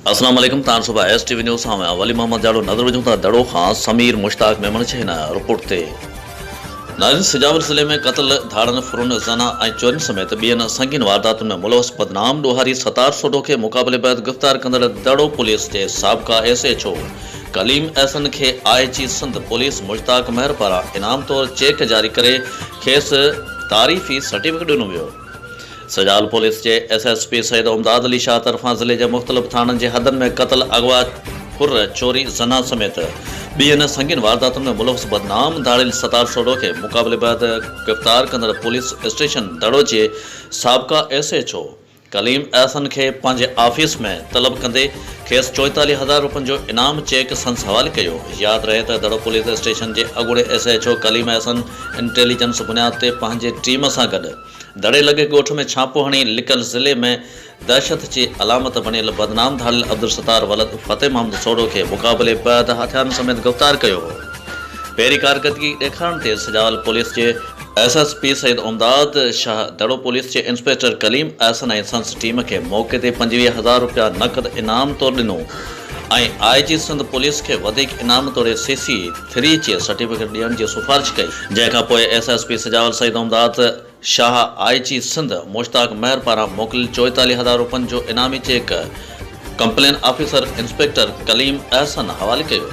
अस्सलाम वालेकुम। तान सुबह STV न्यूज़ में वली मोहम्मद जाड़ो नज़र विझूं था दड़ो खां समीर मुश्ताक मेमन छे रिपोर्ट ते नाज़रीन सिजावर ज़िले में कत्ल धाड़न फुरन ज़ना ऐं चोरिन समेत ॿियनि संगीन वारदातुनि में मुलवस बदनाम ॾोहारी सतार सोडो खे मुक़ाबले बैदि गिरफ़्तार कंदड़ दड़ो पुलिस जे साबिक़ा SHO कलीम एहसन खे IG सिंध पुलिस मुश्ताक महर पारां इनाम तौर चेक जारी करे खेसि तारीफ़ी सर्टिफिकेट ॾिनो वियो। सजाल पुलिस के SSP सैयद उमदाद अली शाह तरफा ज़िले के मुख़्तलिफ़ थानन के हदन में कत्ल अगवा फुर चोरी जना समेत ॿियनि संगीन वारदातुनि में मुलवस बदनाम धाड़िल सतार सोडो के मुक़ाबले बैदि गिरफ़्तार कंदड़ पुलिस स्टेशन दड़ो के साबिक़ा SHO कलीम एहसन के पंहिंजे ऑफिस में तलब कंदे खेसि 44,000 रुपयनि जो इनाम चेक संस हवाले कयो। याद रहे तो दड़ो पुलिस स्टेशन के अगुड़े SHO कलीम एहसन इंटेलिजेंस बुनियाद ते पंहिंजे टीम से गॾु दड़े लगे गोठ में छापो हणी लिकल ज़िले में दहशत की अलामत बनियल बदनाम धाड़िल अब्दुल सत्तार वलद फतेह मोहम्मद सोडो के मुक़ाबले बैदि हथियारन समेत गिरफ़्तार कयो हो। पेरी कारकर्दगी ॾेखारण ते सजाल पुलिस के SSP सैयद उमदाद शाह दड़ो पुलिस के इंस्पेक्टर कलीम एहसन ऐं संस टीम के मौके ते 25,000 रुपया नक़द इनाम तौर ॾिनो ऐं IG सिंध पुलिस के वधीक इनाम तौर CC3 के सर्टिफिकेट ॾियण जी सिफारिश कई, जंहिंखां पोइ SSP सजावल सैयद उमदाद शाह IG सिंध मुश्ताक महर पारां मोकिलियल 44,000 रुपयनि जो इनामी cheque complain officer inspector Kaleem Ehsan हवाले कयो।